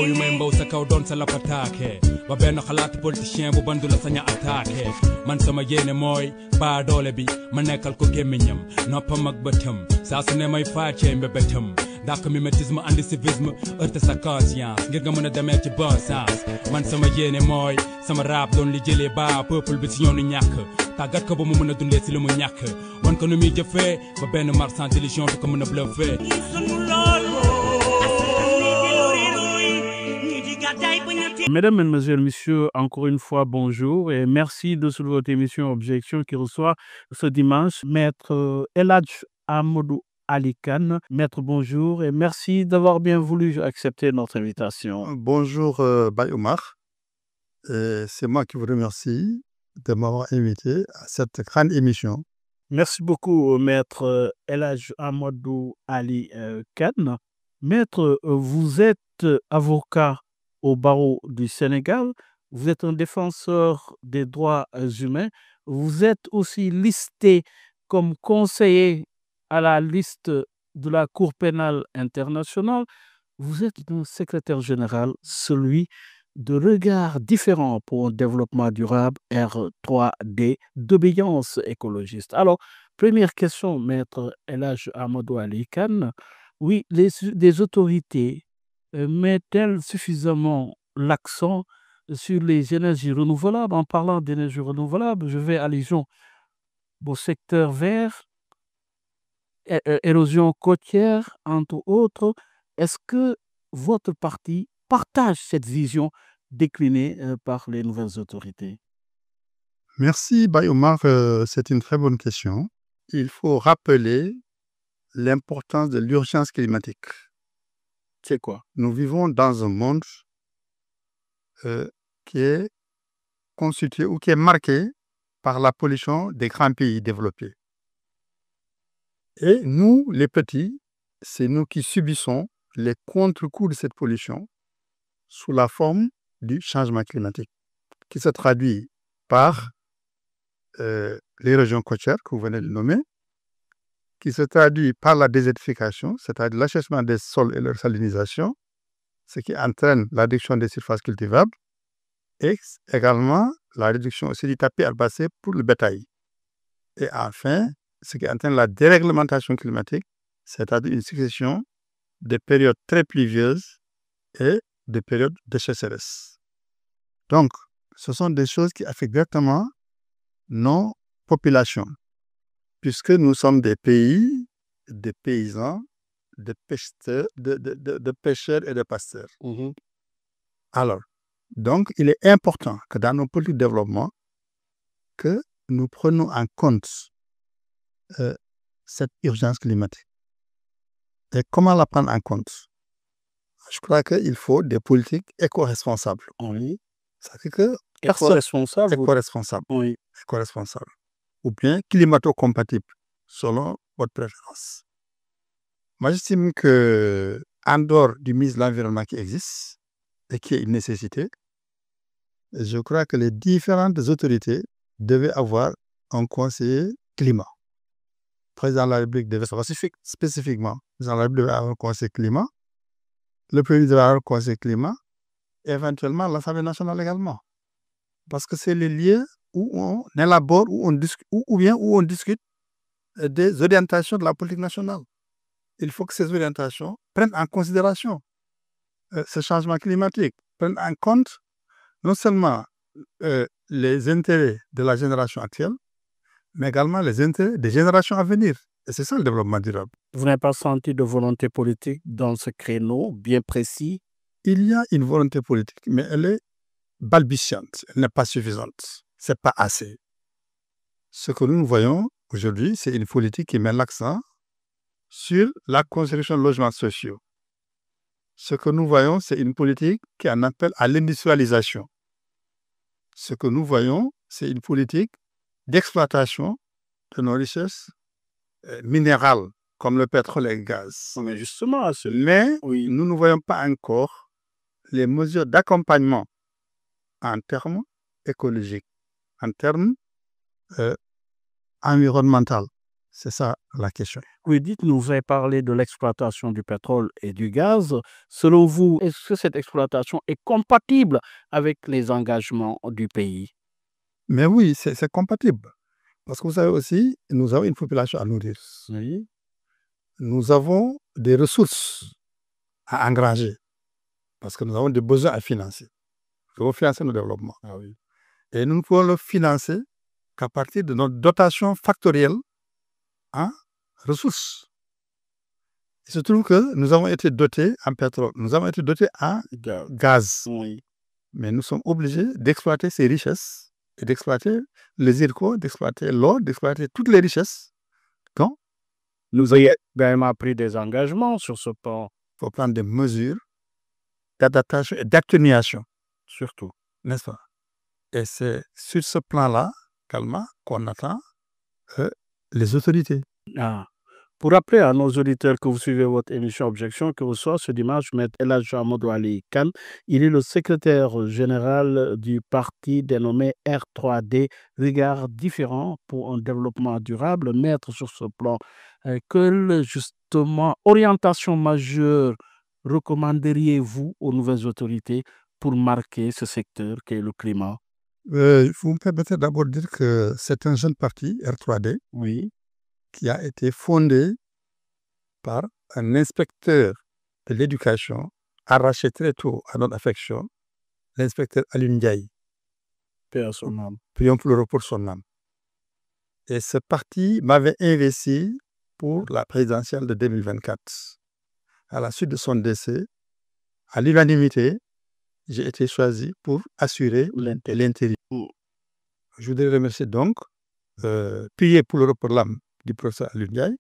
mbaw yu may mbaw sa kaw doon sa lapataake ba benn xalaat politicien bu bandu la saña attaqué man sama yéene mooy baa doole bi ma nekkal ko gémmiñam noppam ak bëtam saa su ne may faacee mbébétam dàq mimétisme andi civisme heurte sa conscience ngir nga mën a demee ci bon sens man sama yéene mooy sama rap doon li jëlee baa peuple bi si ñoonu ñàkk tàggat ko ba mu mën a dundee si li mu ñàkk wan ko nu muy jëfee ba benn marchand d'illusion du ko mën a bluffé. Mesdames, Mesdemoiselles, Messieurs, encore une fois, bonjour et merci de soulever votre émission Objection qui reçoit ce dimanche Maître El Hadj Amadou Ali Kane. Maître, bonjour et merci d'avoir bien voulu accepter notre invitation. Bonjour, Baye Omar. C'est moi qui vous remercie de m'avoir invité à cette grande émission. Merci beaucoup, Maître El Hadj Amadou Ali Kane. Maître, vous êtes avocat au barreau du Sénégal, vous êtes un défenseur des droits humains, vous êtes aussi listé comme conseiller à la liste de la Cour pénale internationale, vous êtes un secrétaire général, celui de Regards différents pour un développement durable, R3D, d'obéissance écologiste. Alors, première question, Maître El Hadj Amadou Ali Kane, oui, les autorités met-elle suffisamment l'accent sur les énergies renouvelables? En parlant d'énergies renouvelables, je vais allusion au secteur vert, érosion côtière, entre autres. Est-ce que votre parti partage cette vision déclinée par les nouvelles autorités? Merci, Baye Omar. C'est une très bonne question. Il faut rappeler l'importance de l'urgence climatique. C'est quoi? Nous vivons dans un monde qui est constitué ou qui est marqué par la pollution des grands pays développés. Et nous, les petits, c'est nous qui subissons les contre-coups de cette pollution sous la forme du changement climatique, qui se traduit par les régions côtières que vous venez de nommer, qui se traduit par la désertification, c'est-à-dire l'achèvement des sols et leur salinisation, ce qui entraîne la réduction des surfaces cultivables et également la réduction aussi du tapis herbacé pour le bétail. Et enfin, ce qui entraîne la déréglementation climatique, c'est-à-dire une succession de périodes très pluvieuses et de périodes de sécheresse. Donc, ce sont des choses qui affectent directement nos populations, puisque nous sommes des pays, des paysans, de pêcheurs et de pasteurs. Alors, donc, il est important que dans nos politiques de développement, que nous prenions en compte cette urgence climatique. Et comment la prendre en compte? Je crois qu'il faut des politiques éco-responsables. Oui. C'est-à-dire que Éco-responsable? Éco-responsables. Oui. Éco-responsables. Ou bien climato-compatibles, selon votre préférence. Moi, j'estime qu'en dehors du ministre de l'Environnement qui existe et qui est une nécessité, je crois que les différentes autorités devaient avoir un conseiller climat. Le président de la République devait savoir spécifiquement. Le président de la République devait avoir un conseiller climat. Le Premier ministre devait avoir un conseiller climat. Et éventuellement, l'Assemblée nationale également. Parce que c'est les lieux où on élabore, où on discute des orientations de la politique nationale. Il faut que ces orientations prennent en considération ce changement climatique, prennent en compte non seulement les intérêts de la génération actuelle, mais également les intérêts des générations à venir. Et c'est ça le développement durable. Vous n'avez pas senti de volonté politique dans ce créneau bien précis? Il y a une volonté politique, mais elle est balbutiante, elle n'est pas suffisante. Ce n'est pas assez. Ce que nous voyons aujourd'hui, c'est une politique qui met l'accent sur la construction de logements sociaux. Ce que nous voyons, c'est une politique qui en appelle à l'industrialisation. Ce que nous voyons, c'est une politique d'exploitation de nos richesses minérales, comme le pétrole et le gaz. Mais justement, Mais oui. nous ne voyons pas encore les mesures d'accompagnement en termes écologiques, en termes environnementaux. C'est ça la question. Oui, dites-nous, vous avez parlé de l'exploitation du pétrole et du gaz. Selon vous, est-ce que cette exploitation est compatible avec les engagements du pays? Mais oui, c'est compatible. Parce que vous savez aussi, nous avons une population à nourrir. Oui. Nous avons des ressources à engranger. Parce que nous avons des besoins à financer. Nous devons financer nos développements. Ah oui. Et nous ne pouvons le financer qu'à partir de notre dotation factorielle en ressources. Il se trouve que nous avons été dotés en pétrole, nous avons été dotés en gaz. Oui. Mais nous sommes obligés d'exploiter ces richesses et d'exploiter les zircons, d'exploiter l'or, d'exploiter toutes les richesses. Donc, Nous avons également pris des engagements sur ce plan, il faut prendre des mesures d'adaptation et d'atténuation, surtout. n'est-ce pas? Et c'est sur ce plan-là, calmement, qu'on attend les autorités. Ah. Pour rappeler à nos auditeurs que vous suivez votre émission Objection, que reçoit ce dimanche M. El Hadj Amadou Ali Kane. Il est le secrétaire général du parti dénommé R3D, Regard différent pour un développement durable. Maître, sur ce plan, quelle justement orientation majeure recommanderiez-vous aux nouvelles autorités pour marquer ce secteur qu'est le climat? Vous me permettez d'abord de dire que c'est un jeune parti, R3D, Oui. qui a été fondé par un inspecteur de l'éducation, arraché très tôt à notre affection, l'inspecteur Alioune Ndiaye. Paix à son âme. Prions pour le repos de son âme. Et ce parti m'avait investi pour la présidentielle de 2024. À la suite de son décès, à l'unanimité, j'ai été choisi pour assurer l'intérim. Je voudrais remercier donc, prier pour le repos de l'âme du professeur Alioune Ndiaye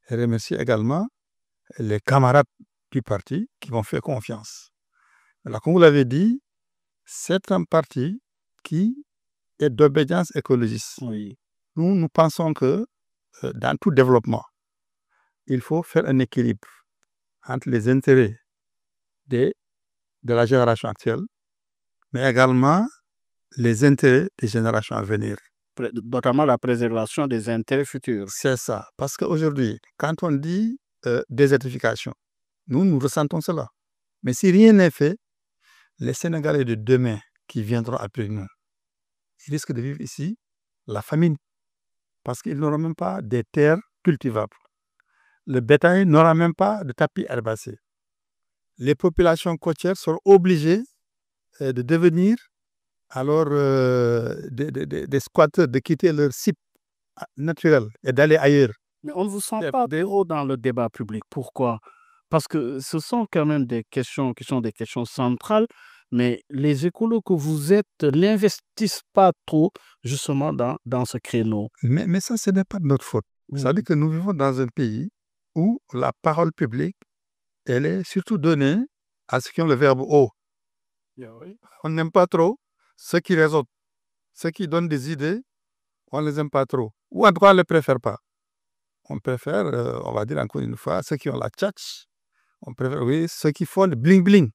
et remercier également les camarades du parti qui m'ont fait confiance. Alors, comme vous l'avez dit, c'est un parti qui est d'obédience écologiste. Oui. Nous pensons que dans tout développement, il faut faire un équilibre entre les intérêts de la génération actuelle, mais également les intérêts des générations à venir. Notamment la préservation des intérêts futurs. C'est ça. Parce qu'aujourd'hui, quand on dit désertification, nous ressentons cela. Mais si rien n'est fait, les Sénégalais de demain qui viendront après nous, ils risquent de vivre ici la famine. Parce qu'ils n'auront même pas des terres cultivables. Le bétail n'aura même pas de tapis herbacés. Les populations côtières seront obligées de devenir alors des squatteurs, de quitter leur site naturel et d'aller ailleurs. Mais on ne vous sent pas trop dans le débat public. Pourquoi? Parce que ce sont quand même des questions qui sont des questions centrales, mais les écolos que vous êtes n'investissent pas trop justement dans ce créneau. Mais ça, ce n'est pas de notre faute. Ça veut dire que nous vivons dans un pays où la parole publique, elle est surtout donnée à ceux qui ont le verbe haut. On n'aime pas trop ceux qui raisonnent, ceux qui donnent des idées, on ne les aime pas trop. Ou en tout cas, on ne les préfère pas. On préfère, on va dire encore une fois, ceux qui ont la tchatch. On préfère, oui, ceux qui font le bling-bling.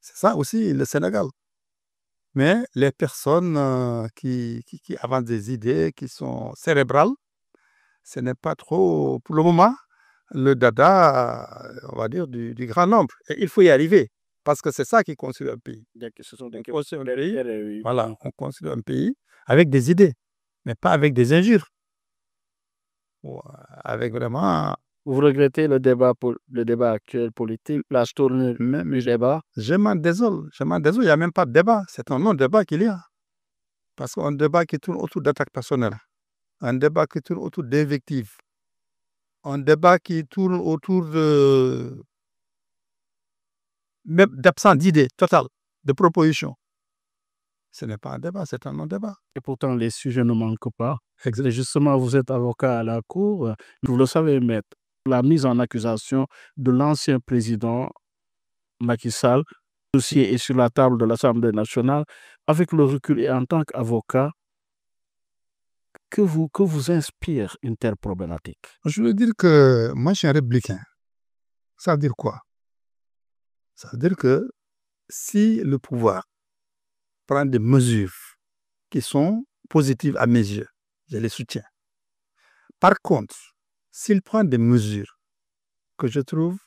C'est ça aussi le Sénégal. Mais les personnes qui avancent des idées, qui sont cérébrales, ce n'est pas trop, pour le moment, le dada, on va dire, du grand nombre. Et il faut y arriver. Parce que c'est ça qui construit un pays. Voilà, on construit un pays avec des idées, mais pas avec des injures. Avec vraiment... Vous regrettez le débat actuel politique, la tournure du débat? Je m'en désole, il n'y a même pas de débat. C'est un non-débat qu'il y a. Parce qu'un débat qui tourne autour d'attaques personnelles, un débat qui tourne autour d'invectives, un débat qui tourne autour même d'absence d'idées totales, de propositions. Ce n'est pas un débat, c'est un non-débat. Et pourtant, les sujets ne manquent pas. Et justement, vous êtes avocat à la Cour. Vous le savez, maître, la mise en accusation de l'ancien président Macky Sall, le dossier est sur la table de l'Assemblée nationale. Avec le recul et en tant qu'avocat, que vous inspire une telle problématique? Je veux dire que moi, je suis un républicain. Ça veut dire quoi? Ça veut dire que si le pouvoir prend des mesures qui sont positives à mes yeux, je les soutiens. Par contre, s'il prend des mesures que je trouve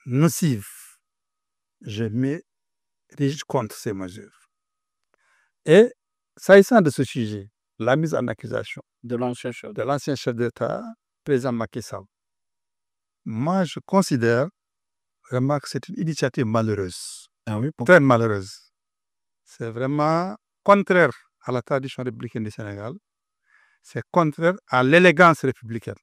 nocives, je me dirige contre ces mesures. Et s'agissant de ce sujet, la mise en accusation De l'ancien chef. de l'ancien chef d'État, président Macky Sall, moi je considère vraiment que c'est une initiative malheureuse, Ah oui, très malheureuse. C'est vraiment contraire à la tradition républicaine du Sénégal, c'est contraire à l'élégance républicaine.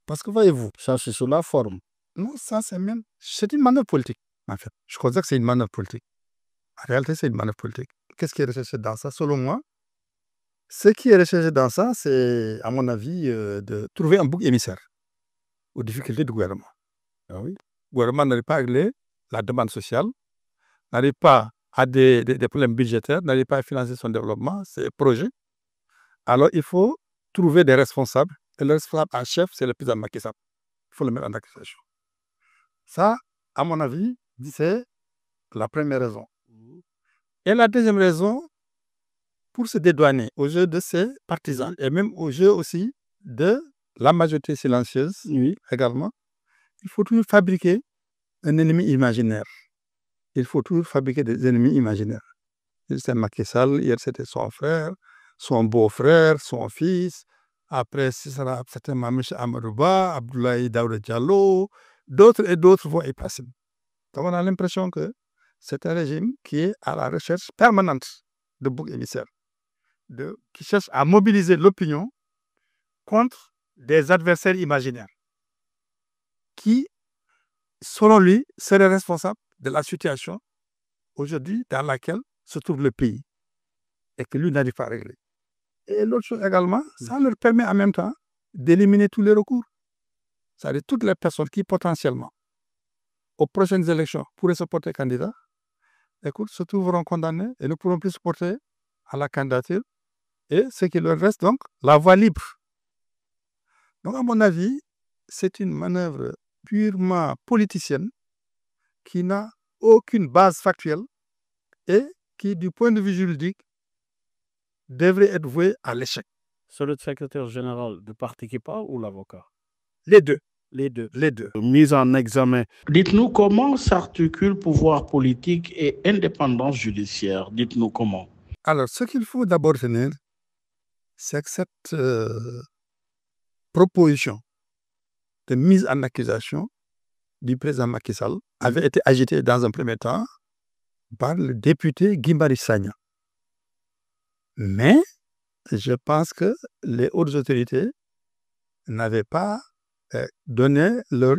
Parce que voyez-vous, ça c'est sur la forme. non, ça c'est une manœuvre politique, en fait. Je considère que c'est une manœuvre politique. En réalité, c'est une manœuvre politique. Qu'est-ce qui est recherché dans ça? Selon moi, ce qui est recherché dans ça, c'est, à mon avis, de trouver un bouc émissaire aux difficultés du gouvernement. Ah oui. Le gouvernement n'arrive pas à régler la demande sociale, n'arrive pas à des problèmes budgétaires, n'arrive pas à financer son développement, ses projets. Alors, il faut trouver des responsables. Et le responsable en chef, c'est le président Macky Sall. Il faut le mettre en accusation. Ça, à mon avis, c'est la première raison. Et la deuxième raison, pour se dédouaner au jeu de ses partisans et même au jeu aussi de la majorité silencieuse Oui. également, il faut toujours fabriquer un ennemi imaginaire. Il faut toujours fabriquer des ennemis imaginaires. C'est Macky Sall, hier c'était son frère, son beau-frère, son fils. Après, ce sera certainement M. Amadouba, Abdoulaye Daouda Diallo, d'autres et d'autres vont y passer. Donc on a l'impression que c'est un régime qui est à la recherche permanente de boucs émissaires, qui cherche à mobiliser l'opinion contre des adversaires imaginaires qui, selon lui, seraient responsables de la situation aujourd'hui dans laquelle se trouve le pays et que lui n'arrive pas à régler. Et l'autre chose également, ça leur permet en même temps d'éliminer tous les recours. C'est-à-dire toutes les personnes qui potentiellement, aux prochaines élections, pourraient se porter candidat, écoute, se trouveront condamnés et ne pourront plus se porter à la candidature. Et ce qui leur reste donc, la voie libre. Donc à mon avis, c'est une manœuvre purement politicienne qui n'a aucune base factuelle et qui, du point de vue juridique, devrait être vouée à l'échec. C'est le secrétaire général du parti qui parle ou l'avocat? Les deux. Les deux. Les deux. Mise en examen. Dites-nous comment s'articule pouvoir politique et indépendance judiciaire. Dites-nous comment. Alors, ce qu'il faut d'abord retenir, c'est que cette proposition de mise en accusation du président Macky Sall avait été agitée dans un premier temps par le député Guy Marius Sagna. Mais je pense que les hautes autorités n'avaient pas donné leur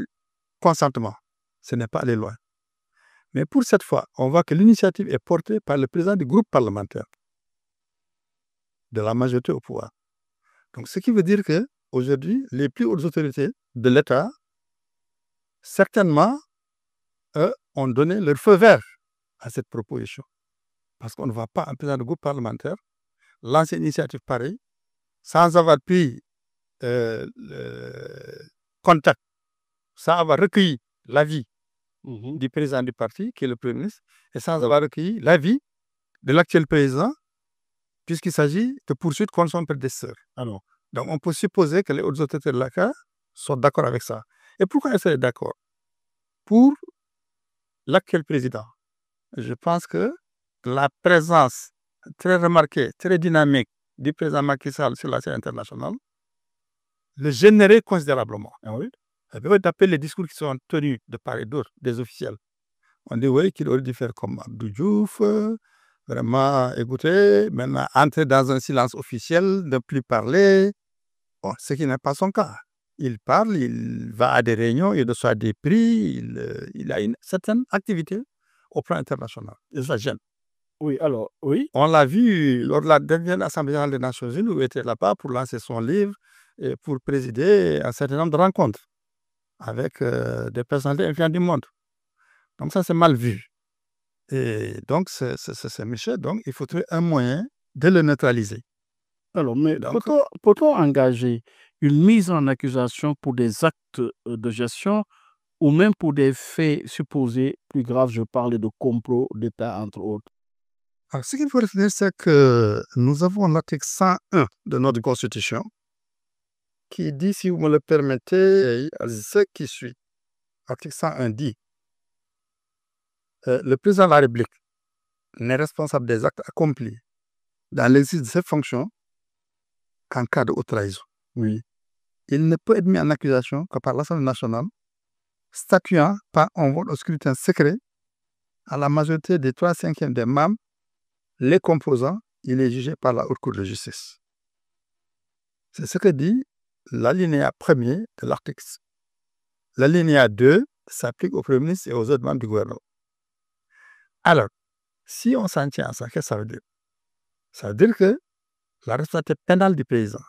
consentement. Ce n'est pas allé loin. Mais pour cette fois, on voit que l'initiative est portée par le président du groupe parlementaire de la majorité au pouvoir. Donc, ce qui veut dire qu'aujourd'hui, les plus hautes autorités de l'État, certainement, ont donné leur feu vert à cette proposition. Parce qu'on ne voit pas un président du groupe parlementaire lancer une initiative pareille sans avoir pris contact, sans avoir recueilli l'avis du président du parti, qui est le Premier ministre, et sans avoir recueilli l'avis de l'actuel président, puisqu'il s'agit de poursuites contre son prédécesseur. Alors, donc on peut supposer que les hautes autorités de l'ACA sont d'accord avec ça. Et pourquoi elles seraient d'accord? Pour l'actuel président, je pense que la présence très remarquée, très dynamique du président Macky Sall sur la scène internationale le gênerait considérablement. Ah oui? D'après les discours qui sont tenus de part et d'autre des officiels, on dit oui qu'il aurait dû faire comme Abdou Diouf, vraiment écouter, maintenant entrer dans un silence officiel, ne plus parler. Bon, ce qui n'est pas son cas. Il parle, il va à des réunions, il reçoit des prix, il a une certaine activité au plan international. Et ça gêne. Oui, alors, oui. On l'a vu lors de la dernière Assemblée générale des Nations Unies où il était là-bas pour lancer son livre et pour présider un certain nombre de rencontres avec des personnalités influentes du monde. Donc ça, c'est mal vu. Et donc, c'est Michel, donc il faut trouver un moyen de le neutraliser. Alors, mais peut-on engager une mise en accusation pour des actes de gestion ou même pour des faits supposés plus graves? Je parle de complot d'État, entre autres. Alors, ce qu'il faut retenir, c'est que nous avons l'article 101 de notre Constitution qui dit, si vous me le permettez, ce qui suit. Article 101 dit le président de la République n'est responsable des actes accomplis dans l'exercice de ses fonctions qu'en cas de haute trahison. Oui. Il ne peut être mis en accusation que par l'Assemblée nationale, statuant par un vote au scrutin secret à la majorité des 3/5 des membres, les composants, il est jugé par la Haute Cour de justice. C'est ce que dit l'alinéa 1er de l'article. L'alinéa 2 s'applique au Premier ministre et aux autres membres du gouvernement. Alors, si on s'en tient à ça, qu'est-ce que ça veut dire? Ça veut dire que la responsabilité pénale du président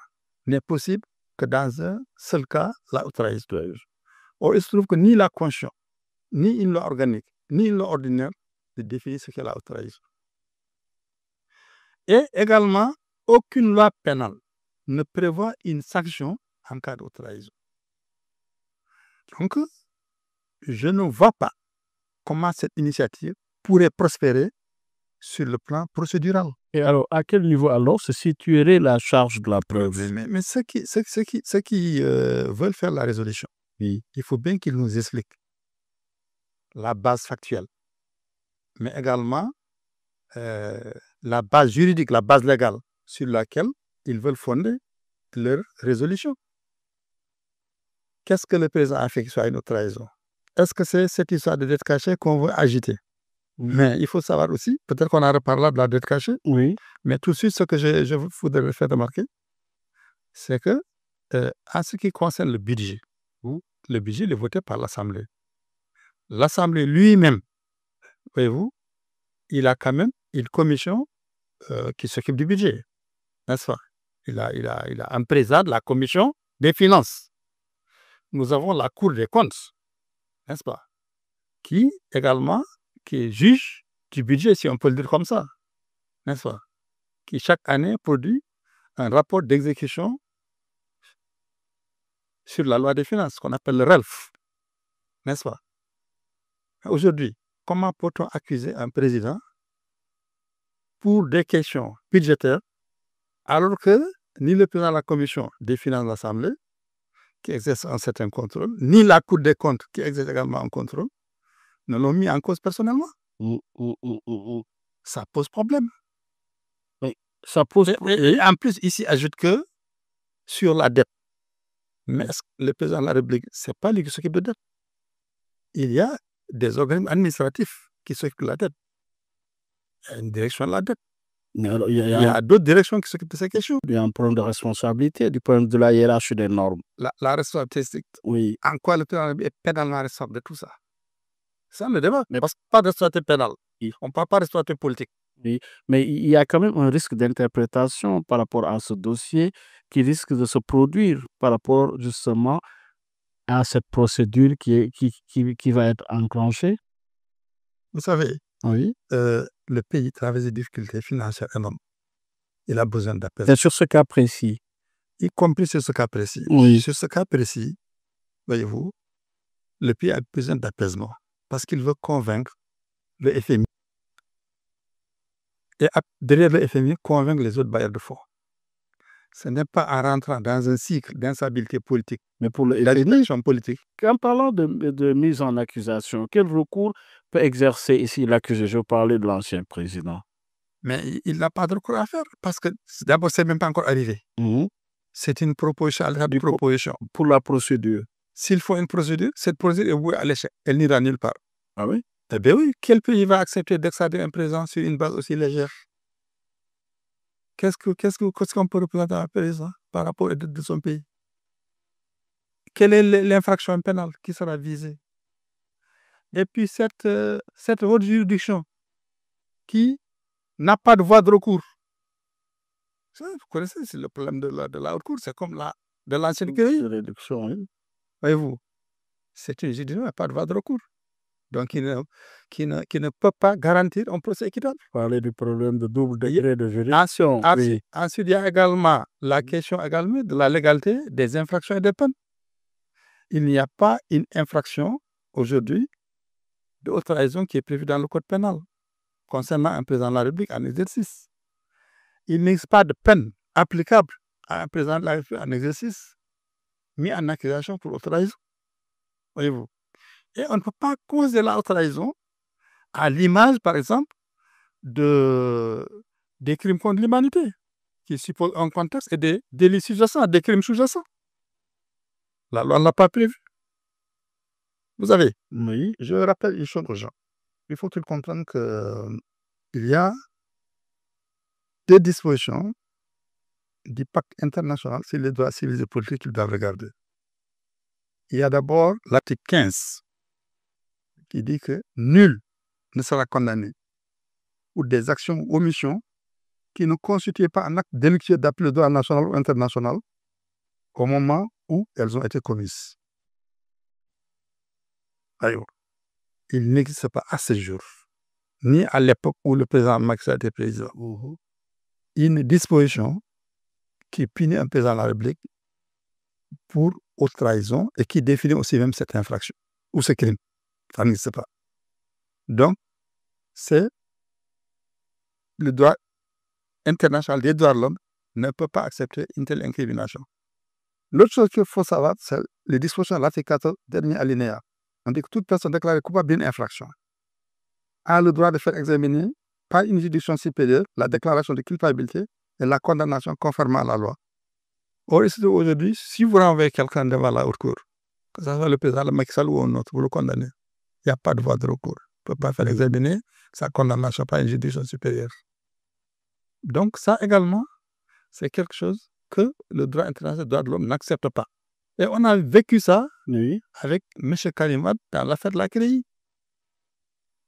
n'est possible que dans un seul cas, la haute trahison. Or, il se trouve que ni la Constitution, ni une loi organique, ni une loi ordinaire ne définissent ce qu'est la haute trahison. Et également, aucune loi pénale ne prévoit une sanction en cas de haute trahison. Donc, je ne vois pas comment cette initiative pourrait prospérer sur le plan procédural. Et alors, à quel niveau alors se situerait la charge de la preuve? Mais ceux qui veulent faire la résolution, il faut bien qu'ils nous expliquent la base factuelle, mais également la base juridique, la base légale sur laquelle ils veulent fonder leur résolution. Qu'est-ce que le président a fait qu'il soit une autre trahison? Est-ce que c'est cette histoire de dette cachée qu'on veut agiter? Mais il faut savoir aussi, peut-être qu'on en reparlera de la dette cachée, Oui. mais tout de suite, ce que je voudrais faire remarquer, c'est que en ce qui concerne le budget est voté par l'Assemblée. L'Assemblée lui-même, voyez-vous, il a quand même une commission qui s'occupe du budget, n'est-ce pas? Il a un président de la commission des finances. Nous avons la Cour des comptes, n'est-ce pas? Qui également, qui est juge du budget, si on peut le dire comme ça, n'est-ce pas? Qui chaque année produit un rapport d'exécution sur la loi des finances, qu'on appelle le RELF, n'est-ce pas? Aujourd'hui, comment peut-on accuser un président pour des questions budgétaires alors que ni le président de la commission des finances de l'Assemblée, qui exerce un certain contrôle, ni la Cour des comptes, qui exerce également un contrôle, ne l'ont mis en cause personnellement? Ça pose problème. Ça pose... Et en plus, ici, ajoute que sur la dette, mais est-ce que le président de la République, ce n'est pas lui qui s'occupe de dette? Il y a des organismes administratifs qui s'occupent de la dette. Il y a une direction de la dette. Alors, Il y a d'autres directions qui s'occupent de ces questions. Il y a un problème de responsabilité du point de vue de la hiérarchie des normes. La responsabilité, Oui. en quoi le président est pénalement responsable de tout ça? C'est ça le débat. Mais parce que pas de responsabilité pénale. On ne parle pas de responsabilité politique. Oui. Mais il y a quand même un risque d'interprétation par rapport à ce dossier qui risque de se produire par rapport justement à cette procédure qui va être enclenchée. Vous savez, Oui. le pays traverse des difficultés financières énormes. Il a besoin d'appel. C'est sur ce cas précis. Y compris sur ce cas précis. Oui. Sur ce cas précis, voyez-vous, le pays a besoin d'apaisement parce qu'il veut convaincre le FMI. Et derrière le FMI, convaincre les autres bailleurs de fonds. Ce n'est pas en rentrant dans un cycle d'instabilité politique, Mais pour le la FMI, direction politique. en parlant de mise en accusation, quel recours peut exercer ici l'accusé? Je parlais de l'ancien président. Mais il n'a pas de recours à faire parce que d'abord, ce n'est même pas encore arrivé. C'est une proposition, à l'état de proposition. Pour la procédure. S'il faut une procédure, cette procédure est vouée à l'échec. Elle n'ira nulle part. Ah oui? Eh bien oui, quel pays va accepter d'extrader un président sur une base aussi légère? Qu'est-ce qu'on peut représenter un président par rapport aux dettes de son pays? Quelle est l'infraction pénale qui sera visée? Et puis cette haute juridiction qui n'a pas de voie de recours. Ça, vous connaissez, c'est le problème de la haute cour, c'est comme de l'ancienne CREI. Voyez-vous, c'est une juridiction qui n'a pas de voie de recours. Donc, qui ne peut pas garantir un procès équitable. Parler du problème de double degré de juridiction. Ensuite, il y a également la question également de la légalité des infractions et des peines. Il n'y a pas une infraction aujourd'hui de haute trahison qui est prévue dans le code pénal concernant un président de la République en exercice. Il n'existe pas de peine applicable à un président de la République en exercice. mis en accusation pour haute trahison. Voyez-vous. Et on ne peut pas causer la haute trahison à l'image, par exemple, des crimes contre l'humanité, qui supposent un contexte et des délits sous-jacents, des crimes sous-jacents. La loi ne l'a pas prévu. Vous savez, Oui. je rappelle une chose aux gens. Il faut qu'ils comprennent qu'il y a deux dispositions du pacte international sur les droits civils et politiques qu'ils doivent regarder. Il y a d'abord l'article 15 qui dit que nul ne sera condamné pour des actions ou omissions qui ne constituaient pas un acte délictueux d'appel au droit national ou international au moment où elles ont été commises. Alors, il n'existe pas à ce jour, ni à l'époque où le président Macky Sall était président, une disposition qui punit un président de la République pour haute trahison et qui définit aussi même cette infraction ou ce crime. Ça n'existe pas. Donc, c'est le droit international des droits de l'homme ne peut pas accepter une telle incrimination. L'autre chose qu'il faut savoir, c'est les dispositions de l'article 14, dernier alinéa. On dit que toute personne déclarée coupable d'une infraction a le droit de faire examiner par une juridiction supérieure la déclaration de culpabilité et la condamnation conformément à la loi. Or, ici, aujourd'hui, si vous renvoyez quelqu'un devant la haute cour, que ce soit le président de Macky Sall ou un autre, vous le condamnez. Il n'y a pas de voie de recours. On ne peut pas faire examiner sa condamnation par une juridiction supérieure. Donc, ça également, c'est quelque chose que le droit international des droits de l'homme n'accepte pas. Et on a vécu ça avec M. Karim Wade dans l'affaire de la CREI,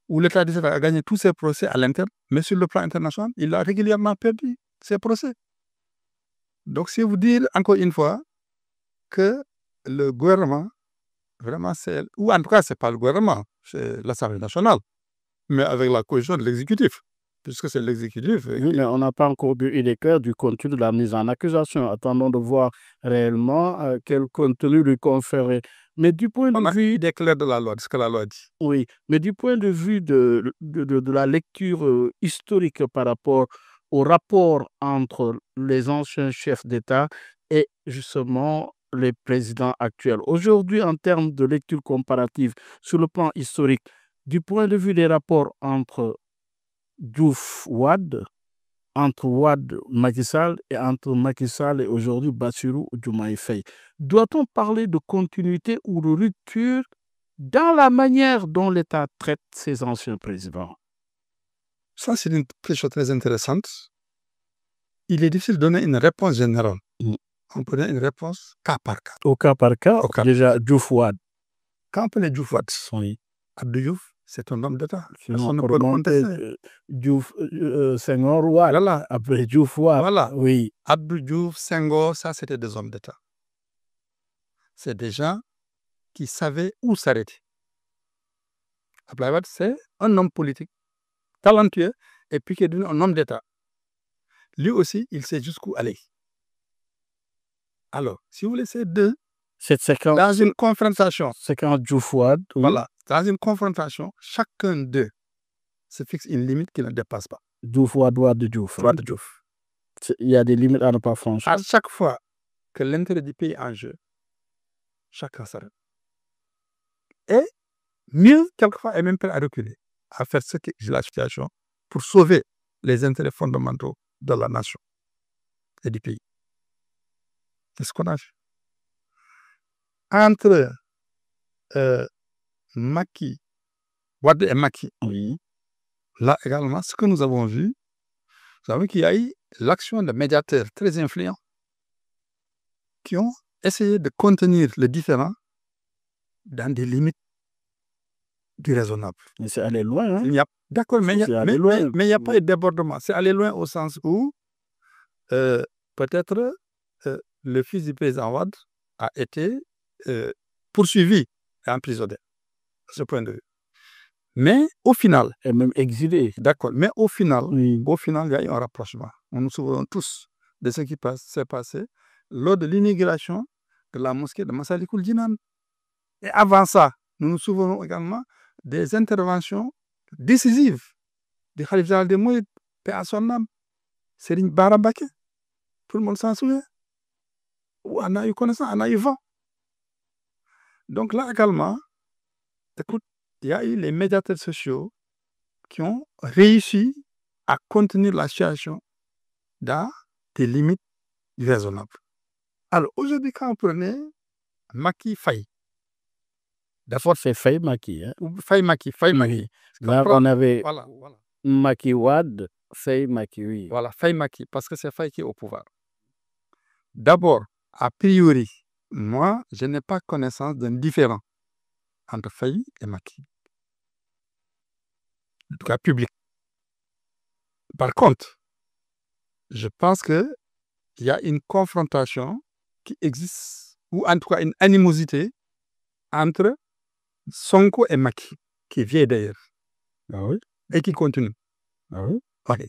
où l'État d'Israël a gagné tous ses procès à l'interne, mais sur le plan international, il a régulièrement perdu ses procès. Donc, c'est vous dire encore une fois que le gouvernement, vraiment, c'est, ou en tout cas, ce n'est pas le gouvernement, c'est l'Assemblée nationale, mais avec la cohésion de l'exécutif, puisque c'est l'exécutif. Oui, mais on n'a pas encore vu une éclair du contenu de la mise en accusation. Attendons de voir réellement quel contenu lui conférer. Mais du point On de a vue eu des clairs de la loi, de ce que la loi dit. Oui, mais du point de vue de la lecture historique par rapport au rapport entre les anciens chefs d'État et justement les présidents actuels. Aujourd'hui, en termes de lecture comparative sur le plan historique, du point de vue des rapports entre Diouf Wade, entre Wade Macky Sall et entre Macky Sall et aujourd'hui Bassirou Diomaye Faye, doit-on parler de continuité ou de rupture dans la manière dont l'État traite ses anciens présidents? Ça, c'est une chose très intéressante. Il est difficile de donner une réponse générale. On peut donner une réponse cas par cas. Au cas par cas, Au cas déjà Diouf Wade. Quand on parle de Diouf Wade, Oui. Abdou Diouf, c'est un homme d'État. Sinon, Personne ne on peut le remonter contester. Diouf, Senghor Wade. Voilà. Après Diouf Wade. Voilà. Oui. Abdou Diouf, Senghor, ça, c'était des hommes d'État. C'est des gens qui savaient où s'arrêter. Abdoulaye Wade, c'est un homme politique, talentueux, et puis qui est devenu un homme d'État. Lui aussi, il sait jusqu'où aller. Alors, si vous voulez, ces deux, Cette séquence, dans une confrontation, séquence Diouf Wade, oui. voilà, dans une confrontation, chacun d'eux se fixe une limite qui ne dépasse pas. Diouf Wade, Wade Diouf. Wade Diouf. Il y a des limites à ne pas franchir. À chaque fois que l'intérêt du pays est en jeu, chacun s'arrête. Et mieux, quelquefois, est même prêt à reculer, à faire ce qui est la situation pour sauver les intérêts fondamentaux de la nation et du pays. C'est ce qu'on a fait. Entre Macky, Wade et Macky, Oui. là également, ce que nous avons vu, vous savez qu'il y a eu l'action de médiateurs très influents qui ont essayé de contenir le différend dans des limites du raisonnable. Mais c'est allé loin, hein? Il y a, d'accord, mais il C'est allé loin. n'y a pas eu de débordement. C'est allé loin au sens où peut-être le fils du président Wade a été poursuivi et emprisonné, à ce point de vue. Mais au final, Et même exilé. d'accord, mais au final, Oui. il y a eu un rapprochement. Nous nous souvenons tous de ce qui s'est passé lors de l'inauguration de la mosquée de Massalikul Jinan. Et avant ça, nous nous souvenons également des interventions décisives du Khalife général des Mourides, paix à son âme, Serigne Bara Mbacké. Tout le monde s'en souvient. Où on a eu connaissance, on a eu vent Donc là également, écoute, il y a eu les médiateurs sociaux qui ont réussi à contenir la situation dans des limites raisonnables. Alors aujourd'hui, quand on prenait Macky Faye, D'abord, c'est Faye Macky. Hein? ou Faye Macky, Oui. Là, on avait voilà, Macky Wade, Faye Macky, oui. voilà, Faye Macky, parce que c'est Faye qui est au pouvoir. D'abord, a priori, moi, je n'ai pas connaissance d'un différent entre Faye et Macky. En tout cas, public. Par contre, je pense qu'il y a une confrontation qui existe, ou en tout cas une animosité entre Sonko et Macky, qui est vieille d'ailleurs, Ah oui? et qui continue. Ah oui? Ok.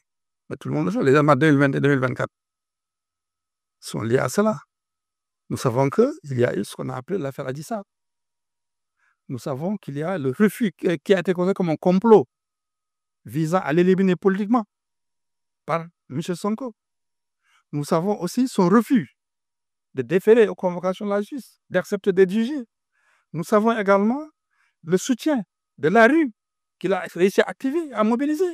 Mais tout le monde le sait, les événements 2020 et 2024 sont liés à cela. Nous savons qu'il y a eu ce qu'on a appelé l'affaire Adji Sarr. Nous savons qu'il y a le refus qui a été considéré comme un complot visant à l'éliminer politiquement par M. Sonko. Nous savons aussi son refus de déférer aux convocations de la justice, d'accepter d'être jugé. Nous savons également le soutien de la rue qu'il a réussi à activer, à mobiliser.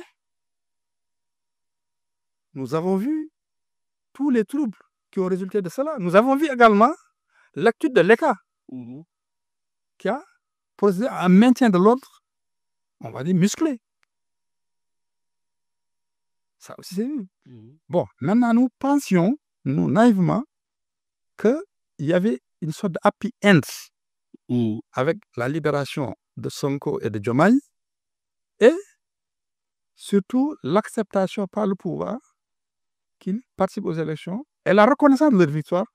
Nous avons vu tous les troubles qui ont résulté de cela. Nous avons vu également l'acte de l'ECA qui a procédé à un maintien de l'ordre, on va dire, musclé. Ça aussi, c'est vu. Bon, maintenant, nous pensions, nous, naïvement, qu'il y avait une sorte de happy end avec la libération de Sonko et de Diomaye et surtout l'acceptation par le pouvoir qu'ils participent aux élections et la reconnaissance de leur victoire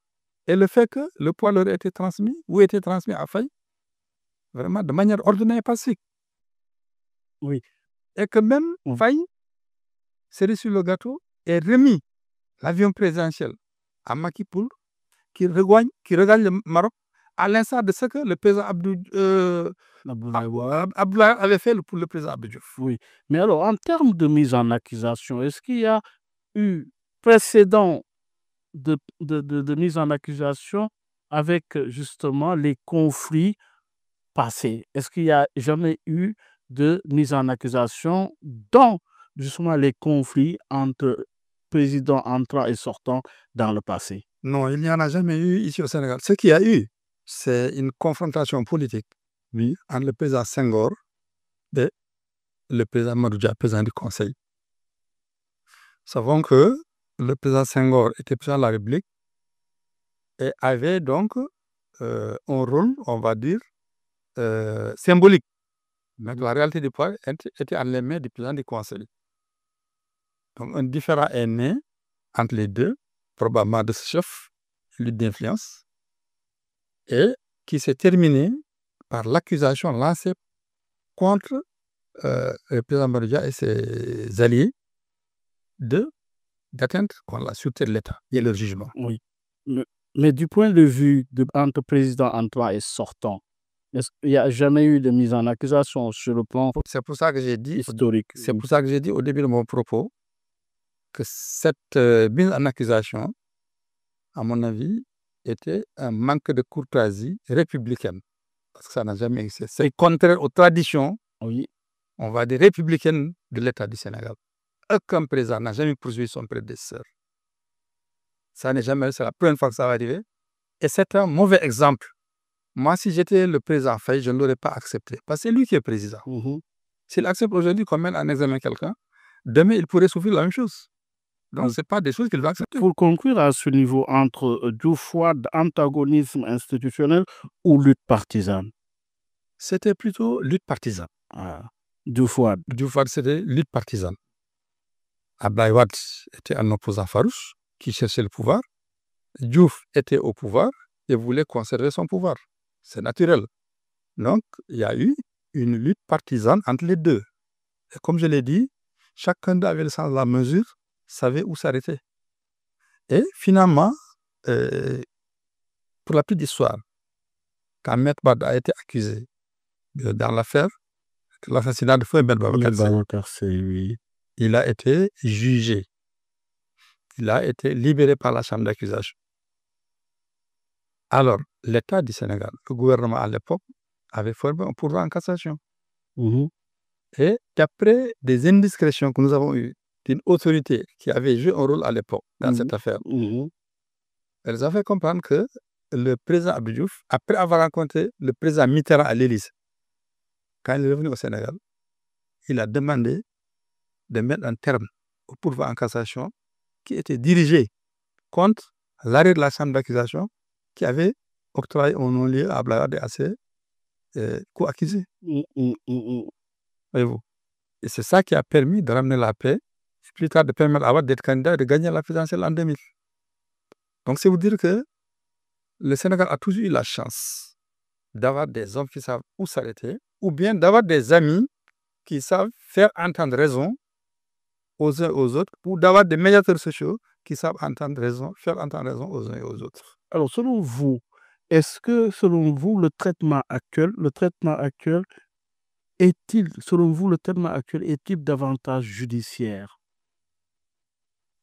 et le fait que le pouvoir leur a été transmis ou été transmis à Faye vraiment de manière ordonnée et pacifique. Oui. Et que même Faye, cerise sur le gâteau, ait remis l'avion présidentiel à Macky Poul qui regagne le Maroc à l'instar de ce que le président Abdoulaye avait fait pour le président Abdou Diouf. Oui. Mais alors, en termes de mise en accusation, est-ce qu'il y a eu précédent de mise en accusation avec justement les conflits passés? Est-ce qu'il n'y a jamais eu de mise en accusation dans justement les conflits entre présidents entrants et sortants dans le passé? Non, il n'y en a jamais eu ici au Sénégal. Ce qu'il y a eu, c'est une confrontation politique entre le président Senghor et le président Mamadou Dia, président du Conseil. Nous savons que le président Senghor était président de la République et avait donc un rôle, on va dire, symbolique. Mais la réalité du pouvoir était en les mains du président du Conseil. Donc un différend est né entre les deux, probablement de ce chef, lutte d'influence, et qui s'est terminé par l'accusation lancée contre le président Mamadou Dia et ses alliés d'atteinte contre la sûreté de l'État et leur jugement. Oui. Mais du point de vue entre président entrant et sortant, il n'y a jamais eu de mise en accusation sur le plan C'est pour ça que j'ai dit historique. C'est pour ça que j'ai dit au début de mon propos que cette mise en accusation, à mon avis, était un manque de courtoisie républicaine. Parce que ça n'a jamais existé. C'est contraire aux traditions, on va dire, républicaines de l'État du Sénégal. Aucun président n'a jamais poursuivi son prédécesseur. Ça n'est jamais, c'est la première fois que ça va arriver. Et c'est un mauvais exemple. Moi, si j'étais le président Faye, je ne l'aurais pas accepté. Parce que c'est lui qui est président. S'il accepte aujourd'hui qu'on mène en examen quelqu'un, demain, il pourrait souffrir la même chose. Donc, ce n'est pas des choses qu'il va accepter. Pour conclure à ce niveau, entre Diouf Wade, antagonisme institutionnel ou lutte partisane? C'était plutôt lutte partisane. Diouf Wade. Diouf Wade, c'était lutte partisane. Abdoulaye Wade était un opposant farouche qui cherchait le pouvoir. Diouf était au pouvoir et voulait conserver son pouvoir. C'est naturel. Donc, il y a eu une lutte partisane entre les deux. Et comme je l'ai dit, chacun d'eux avait le sens de la mesure, savait où s'arrêter. Et finalement, pour la petite histoire, quand Maître Wade a été accusé dans l'affaire de l'assassinat de Feu Babacar Sèye, il a été jugé. Il a été libéré par la chambre d'accusation. Alors, l'État du Sénégal, le gouvernement à l'époque, avait formé un pourvoi en cassation. Mhm. Et d'après des indiscrétions que nous avons eues d'une autorité qui avait joué un rôle à l'époque dans cette affaire, Mhm. elles ont fait comprendre que le président Abdou Diouf, après avoir rencontré le président Mitterrand à l'Élysée, quand il est revenu au Sénégal, il a demandé de mettre un terme au pourvoi en cassation qui était dirigé contre l'arrêt de la chambre d'accusation qui avait octroyé un non-lieu à Abdoulaye Wade et à ses co-accusés. Voyez-vous. Et c'est ça qui a permis de ramener la paix, et plus tard de permettre à Wade d'être candidat et de gagner la présidentielle en 2000. Donc c'est vous dire que le Sénégal a toujours eu la chance d'avoir des hommes qui savent où s'arrêter, ou bien d'avoir des amis qui savent faire entendre raison aux uns et aux autres, ou d'avoir des médiateurs sociaux qui savent entendre raison, faire entendre raison aux uns et aux autres. Alors, selon vous, est-ce que, selon vous, le traitement actuel est-il davantage judiciaire?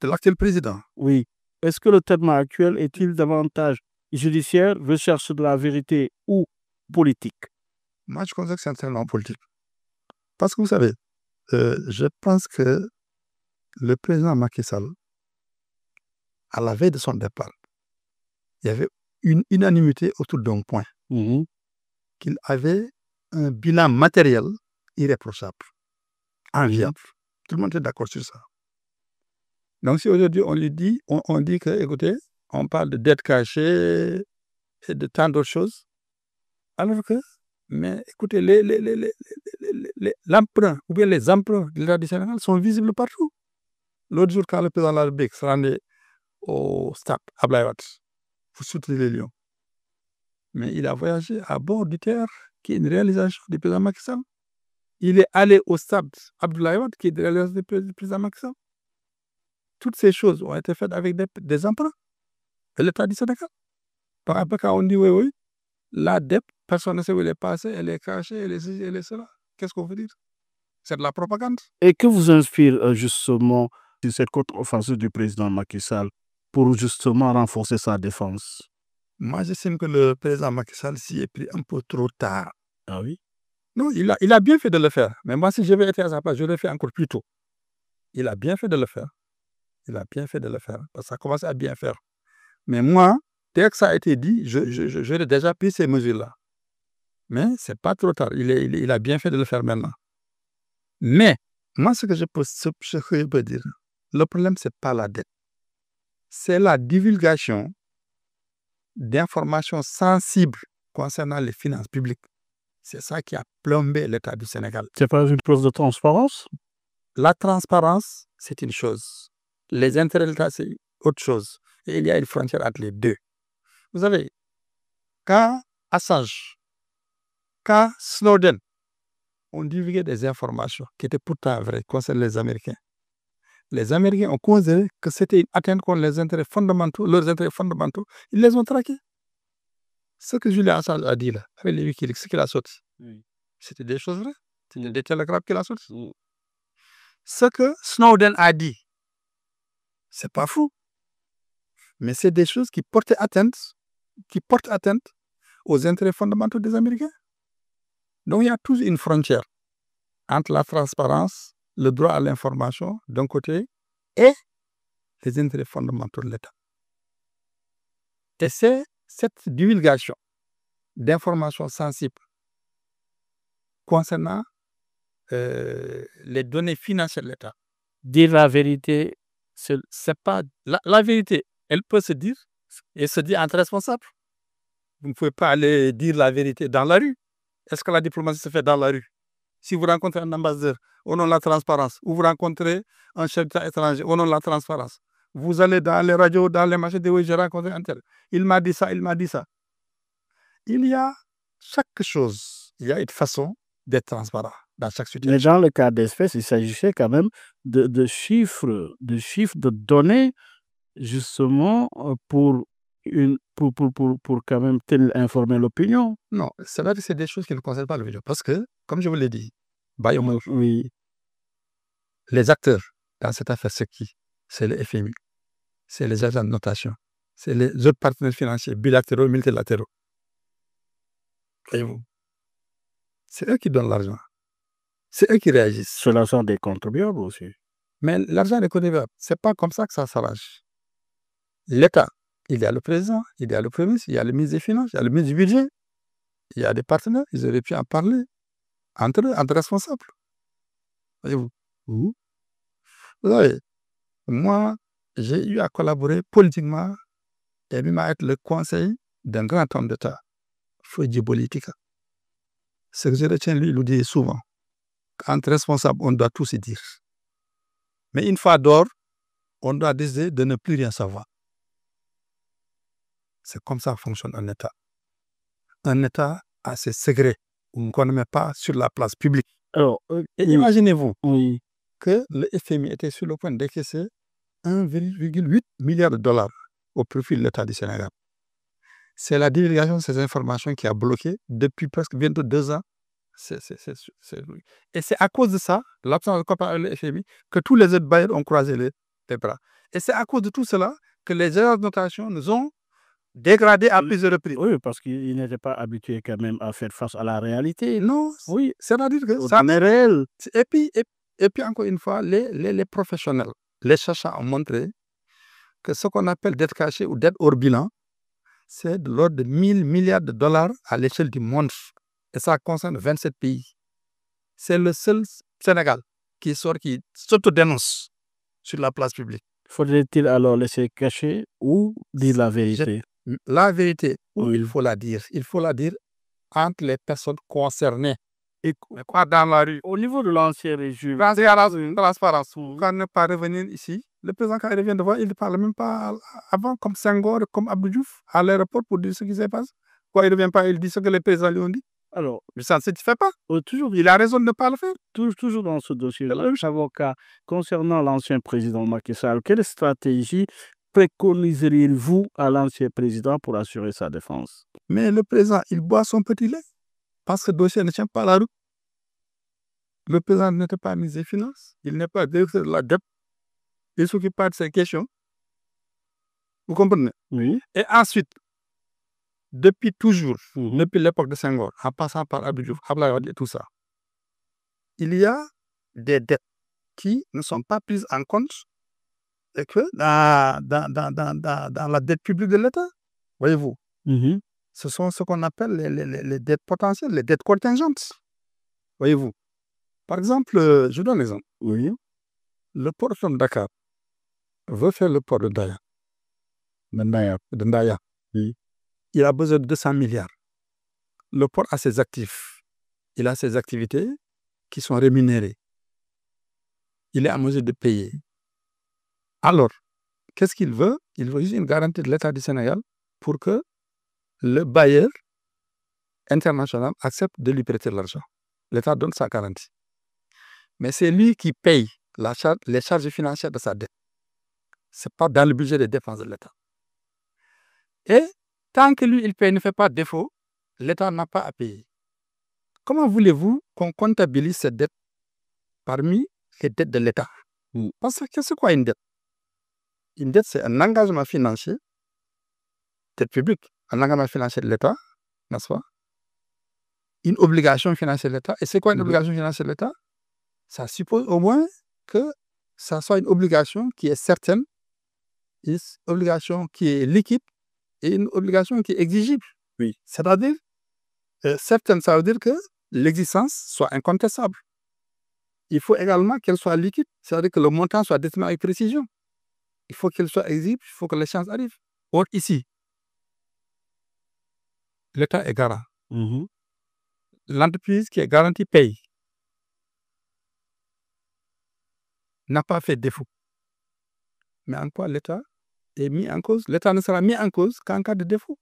De l'actuel président, Oui. Est-ce que le traitement actuel est-il davantage judiciaire, recherche de la vérité ou politique? moi je considère que c'est un traitement politique. Parce que vous savez, je pense que le président Macky Sall, à la veille de son départ, il y avait une unanimité autour d'un point, Mhm. qu'il avait un bilan matériel irréprochable, enviable. Tout le monde est d'accord sur ça. Donc si aujourd'hui on lui dit, on dit que, écoutez, on parle de dette cachée et de tant d'autres choses, alors que, mais écoutez, l'emprunt ou bien les emprunts de l'État du Sénégal sont visibles partout. L'autre jour, quand le président de la République se rendait au stade Abdoulaye Wade pour soutenir les Lions, mais il a voyagé à bord du TER, qui est une réalisation du président Macky Sall. Il est allé au stade Abdoulaye Wade, qui est une réalisation du président Macky Sall. Toutes ces choses ont été faites avec des emprunts de l'État du Sénégal. Donc après, quand on dit oui, la dette, personne ne sait où elle est passée, elle est cachée, elle est ceci, elle est cela. Qu'est-ce qu'on veut dire? C'est de la propagande. Et que vous inspire justement cette contre-offensive du président Macky Sall pour justement renforcer sa défense? Moi, j'estime que le président Macky Sall s'y est pris un peu trop tard. Ah oui? Non, il a bien fait de le faire. Mais moi, si j'avais été à sa place, je l'aurais fait encore plus tôt. Il a bien fait de le faire. Il a bien fait de le faire. Parce que ça commence à bien faire. Mais moi, dès que ça a été dit, j'aurais déjà pris ces mesures-là. Mais ce n'est pas trop tard. Il a bien fait de le faire maintenant. Mais, moi, ce que je peux dire, le problème, ce n'est pas la dette. C'est la divulgation d'informations sensibles concernant les finances publiques. C'est ça qui a plombé l'État du Sénégal. C'est pas une preuve de transparence? La transparence, c'est une chose. Les intérêts de l'État, c'est autre chose. Et il y a une frontière entre les deux. Vous savez, quand Assange, quand Snowden ont divulgué des informations qui étaient pourtant vraies concernant les Américains ont considéré que c'était une atteinte contre les intérêts fondamentaux, leurs intérêts fondamentaux. Ils les ont traqués. Ce que Julian Assange a dit là, avec les Wikileaks, ce qu'il a sorti, c'était des choses vraies. C'était des télégrammes qu'il a sortis. Ce que Snowden a dit, c'est pas fou. Mais c'est des choses qui portent atteinte aux intérêts fondamentaux des Américains. Donc il y a toujours une frontière entre la transparence, le droit à l'information d'un côté et les intérêts fondamentaux de l'État. Et c'est cette divulgation d'informations sensibles concernant les données financières de l'État. Dire la vérité, C'est pas la vérité, elle peut se dire et se dire entre responsables. Vous ne pouvez pas aller dire la vérité dans la rue. Est-ce que la diplomatie se fait dans la rue? Si vous rencontrez un ambassadeur, au nom de la transparence, ou vous rencontrez un chef d'État étranger, au nom de la transparence, vous allez dans les radios, dans les machines de oui, j'ai rencontré un tel. Il m'a dit ça, il m'a dit ça. Il y a chaque chose, il y a une façon d'être transparent dans chaque situation. mais dans le cas d'espèce, il s'agissait quand même de chiffres, de données, justement, pour quand même informer l'opinion. Non, c'est vrai que c'est des choses qui ne concernent pas le vidéo. Parce que, comme je vous l'ai dit, Oui. les acteurs dans cette affaire, c'est qui? C'est le FMI, c'est les agents de notation, c'est les autres partenaires financiers bilatéraux, multilatéraux. Voyez-vous. C'est eux qui donnent l'argent. C'est eux qui réagissent. C'est l'argent des contribuables aussi. Mais l'argent des contribuables, ce n'est pas comme ça que ça s'arrange. L'État, il y a le président, il y a le premier ministre, il y a le ministre des Finances, il y a le ministre du Budget, il y a des partenaires, ils auraient pu en parler entre eux, entre responsables. Voyez-vous. Vous savez, moi, j'ai eu à collaborer politiquement et même à être le conseil d'un grand homme d'État, Fodji Politika. Ce que je retiens, lui, il le dit souvent. Entre responsables, on doit tout se dire. Mais une fois dehors, on doit décider de ne plus rien savoir. C'est comme ça que fonctionne un État. Un État a ses secrets qu'on ne met pas sur la place publique. Alors, Et imaginez-vous oui, que le FMI était sur le point d'encaisser 1,8 milliard de dollars au profit de l'État du Sénégal. C'est la divulgation de ces informations qui a bloqué depuis presque bientôt 2 ans. Et c'est à cause de ça, l'absence de coopération avec le FMI, que tous les autres bailleurs ont croisé les bras. Et c'est à cause de tout cela que les erreurs de notation nous ont dégradés à plusieurs reprises. oui, parce qu'ils n'étaient pas habitués quand même à faire face à la réalité. Non, Oui, c'est-à-dire que au ça. données réel. Et puis encore une fois, les professionnels, les chercheurs ont montré que ce qu'on appelle dette cachée ou dette hors bilan, c'est de l'ordre de 1000 milliards de dollars à l'échelle du monde. Et ça concerne 27 pays. C'est le seul Sénégal qui s'auto-dénonce sur la place publique. Faudrait-il alors laisser cacher ou dire la vérité? La vérité, Oui. il faut la dire. Il faut la dire entre les personnes concernées. Et quoi dans la rue? Au niveau de l'ancien régime, Grâce à la transparence. Quand ne pas revenir ici, le président, quand il revient de voir, il ne parle même pas avant, comme Senghor, comme Abdou Diouf, à l'aéroport pour dire ce qui s'est passé. Quand il ne revient pas, il dit ce que les présidents lui ont dit. alors, Mais ça ne se fait pas. toujours, Il a raison de ne pas le faire. toujours dans ce dossier-là, avocat, concernant l'ancien président Macky Sall, quelle stratégie préconiseriez-vous à l'ancien président pour assurer sa défense? Mais le président, il boit son petit lait parce que le dossier ne tient pas la route. Le président n'était pas ministre des Finances, il n'est pas directeur de la dette, il ne s'occupe pas de ces questions. Vous comprenez? Oui. Et ensuite, depuis toujours, depuis l'époque de Senghor, en passant par Abdou Diouf, Abdoulaye Wade et tout ça, il y a des dettes qui ne sont pas prises en compte et que dans la dette publique de l'État, voyez-vous, ce sont ce qu'on appelle les dettes potentielles, les dettes contingentes. Voyez-vous. Par exemple, je vous donne un exemple. Oui. Le port de Dakar veut faire le port de Ndaya. De Ndaya. Oui. Il a besoin de 200 milliards. Le port a ses actifs. Il a ses activités qui sont rémunérées. Il est en mesure de payer. Alors, qu'est-ce qu'il veut? Il veut juste une garantie de l'État du Sénégal pour que le bailleur international accepte de lui prêter l'argent. L'État donne sa garantie. Mais c'est lui qui paye les charges financières de sa dette. Ce n'est pas dans le budget des dépenses de l'État. Et tant que lui, il paye, ne fait pas défaut, l'État n'a pas à payer. Comment voulez-vous qu'on comptabilise cette dette parmi les dettes de l'État? Parce que c'est quoi une dette? Une dette, c'est un engagement financier, dette publique, un engagement financier de l'État, n'est-ce pas? Une obligation financière de l'État. Et c'est quoi une obligation financière de l'État? Ça suppose au moins que ça soit une obligation qui est certaine, une obligation qui est liquide et une obligation qui est exigible. Oui. C'est-à-dire, certaine, ça veut dire que l'existence soit incontestable. Il faut également qu'elle soit liquide, c'est-à-dire que le montant soit déterminé avec précision. Il faut qu'elle soit exigible, il faut que l'échéance arrive. Or, ici, l'État est garant. L'entreprise qui est garantie paye. N'a pas fait défaut. Mais en quoi l'État est mis en cause? L'État ne sera mis en cause qu'en cas de défaut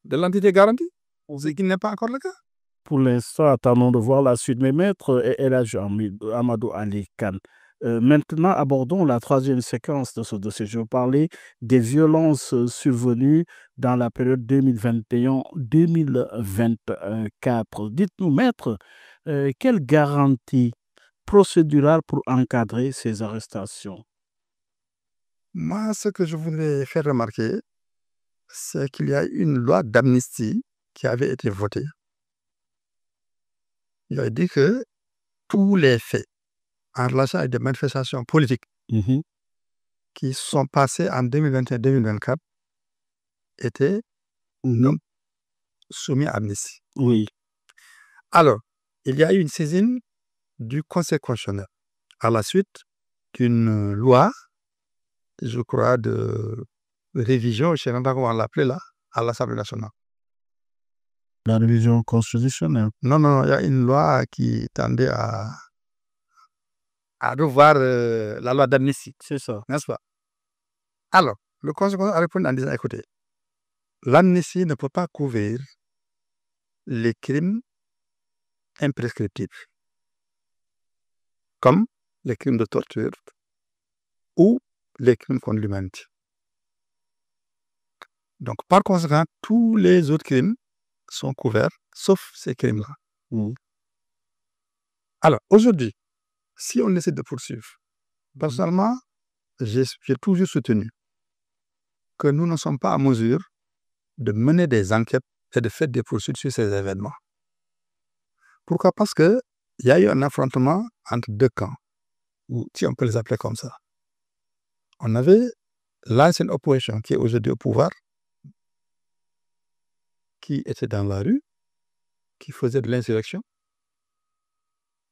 de l'entité garantie, ce qui n'est pas encore le cas. Pour l'instant, attendons de voir la suite. Mais maître El-Hadj Amadou Ali Kane, maintenant abordons la troisième séquence de ce dossier. Je veux parler des violences survenues dans la période 2021-2024. Dites-nous, maître, quelle garantie procédurale pour encadrer ces arrestations? Moi, ce que je voudrais faire remarquer, c'est qu'il y a une loi d'amnistie qui avait été voté, il a dit que tous les faits en relation avec des manifestations politiques qui sont passées en 2021-2024 étaient donc soumis à amnistie. Oui. Alors, il y a eu une saisine du Conseil constitutionnel à la suite d'une loi, je crois, de révision, je ne sais pas comment on l'appelait là, à l'Assemblée nationale. La révision constitutionnelle. Non, il y a une loi qui tendait à revoir la loi d'amnistie, C'est ça. n'est-ce pas? Alors, le Conseil constitutionnel a répondu en disant, écoutez, l'amnistie ne peut pas couvrir les crimes imprescriptibles, comme les crimes de torture ou les crimes contre l'humanité. Donc, par conséquent, tous les autres crimes sont couverts, sauf ces crimes-là. Alors, aujourd'hui, si on essaie de poursuivre, personnellement, j'ai toujours soutenu que nous ne sommes pas en mesure de mener des enquêtes et de faire des poursuites sur ces événements. Pourquoi? Parce qu'il y a eu un affrontement entre deux camps, si on peut les appeler comme ça. On avait l'ancienne opposition qui est aujourd'hui au pouvoir, qui était dans la rue, qui faisait de l'insurrection.